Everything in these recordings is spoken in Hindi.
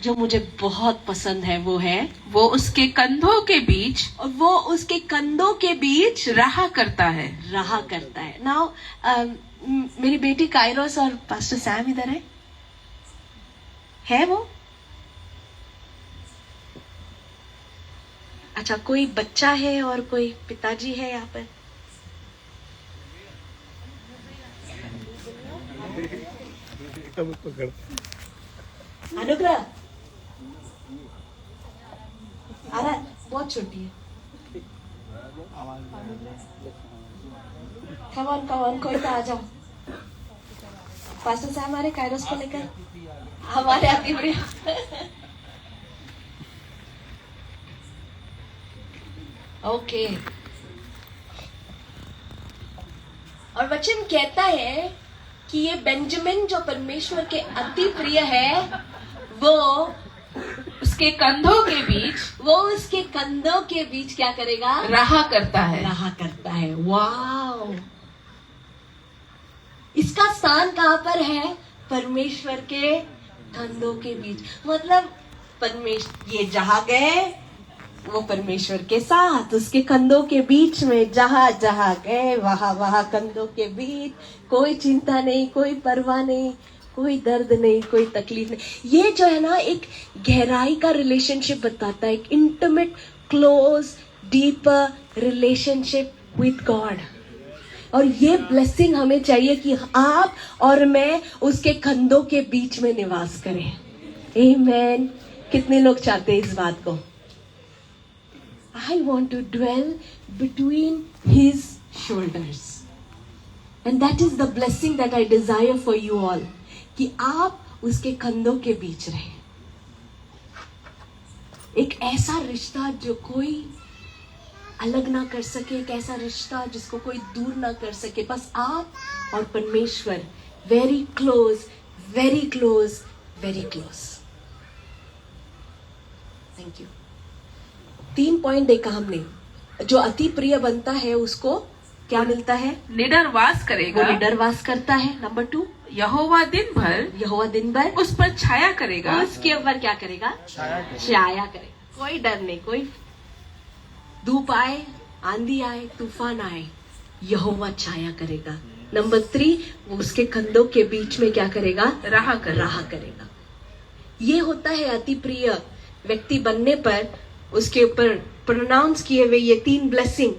जो मुझे बहुत पसंद है वो है, वो उसके कंधों के बीच और वो उसके कंधों के बीच रहा करता है। रहा करता है। नाउ मेरी बेटी काइरोस और पास्टर सैम इधर है वो? अच्छा, कोई बच्चा है और कोई पिताजी है यहाँ पर? अनुग्रह बहुत छोटी है। कमान कोई तो आ जाओ। पास्टर साहब हमारे काइरोस को लेकर हमारे आती बढ़िया। ओके। और वचन कहता है कि ये बेंजामिन जो परमेश्वर के अति प्रिय है, वो उसके कंधों के बीच उसके कंधों के बीच क्या करेगा? रहा करता है। रहा करता है। वाओ! इसका स्थान कहाँ पर है? परमेश्वर के कंधों के बीच। मतलब ये जहां गए वो परमेश्वर के साथ, उसके कंधों के बीच में जहां जहां गए वहां कंधों के बीच, कोई चिंता नहीं, कोई परवाह नहीं, कोई दर्द नहीं, कोई तकलीफ नहीं। ये जो है ना, एक गहराई का रिलेशनशिप बताता है, एक intimate, close, deeper relationship with God. और ये ब्लेसिंग हमें चाहिए कि आप और मैं उसके कंधों के बीच में निवास करें। आमीन। कितने लोग चाहते हैं इस बात को? I want to dwell between his shoulders. And that is the blessing that I desire for you all. कि आप उसके कंधों के बीच रहें। एक ऐसा रिश्ता जो कोई अलग ना कर सके, एक ऐसा रिश्ता जिसको कोई दूर ना कर सके, बस आप और परमेश्वर, very close, very close, very close. Thank you. 3 point देखा हमने। जो अति प्रिय बनता है उसको क्या मिलता है? निडर वास करेगा। वो निडर वास करता है। नंबर 2, यहोवा दिन भर उस पर छाया करेगा। उसके ऊपर क्या करेगा? छाया करेगा। कोई डर नहीं, कोई धूप आए, आंधी आए, तूफान आए, यहोवा छाया करेगा। नंबर 3, वो उसके कंधों के बीच में क्या करेगा? रहा करेगा। ये होता है अति प्रिय व्यक्ति बनने पर उसके ऊपर प्रोनाउंस किए हुए ये 3 ब्लेसिंग।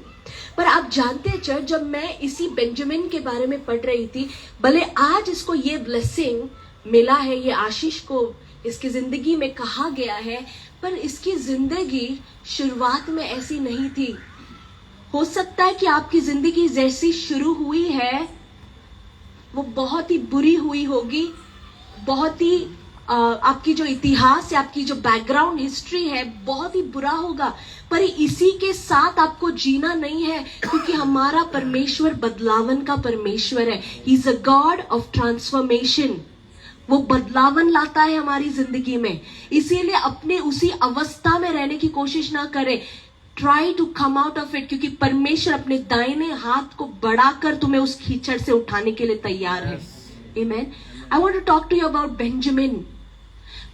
पर आप जानते हैं चर्च, जब मैं इसी बेंजामिन के बारे में पढ़ रही थी, भले आज इसको ये ब्लेसिंग मिला है, ये आशीष को इसकी जिंदगी में कहा गया है, पर इसकी जिंदगी शुरुआत में ऐसी नहीं थी। हो सकता है कि आपकी जिंदगी जैसी शुरू हुई है वो बहुत ही बुरी हुई होगी, बहुत ही आपकी जो इतिहास है, आपकी जो बैकग्राउंड हिस्ट्री है, बहुत ही बुरा होगा, पर इसी के साथ आपको जीना नहीं है, क्योंकि हमारा परमेश्वर बदलावन का परमेश्वर है। He is a God of transformation. वो बदलावन लाता है हमारी जिंदगी में। इसीलिए अपने उसी अवस्था में रहने की कोशिश ना करें। Try to come out of it, क्योंकि परमेश्वर अपने दाहिने हाथ को बढ़ाकर तुम्हें उस कीचड़ से उठाने के लिए तैयार है। आमीन। I want to talk to you about Benjamin.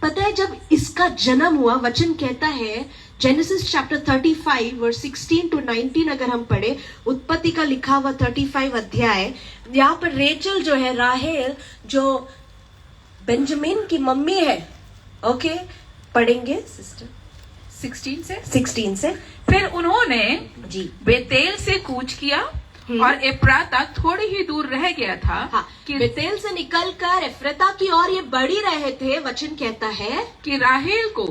पता है, जब इसका जन्म हुआ, वचन कहता है जेनेसिस चैप्टर 35 वर्स 16 to 19 अगर हम पढ़े, उत्पत्ति का लिखा हुआ 35 अध्याय, यहाँ पर रेचल जो है, राहेल जो बेंजामिन की मम्मी है, ओके, पढ़ेंगे सिस्टर 16 से। फिर उन्होंने जी बेतेल से कूच किया और एप्राता थोड़ी ही दूर रह गया था। हाँ, कि बेतेल से निकलकर एफ्रता की ओर ये बढ़ी रहे थे। वचन कहता है कि राहेल को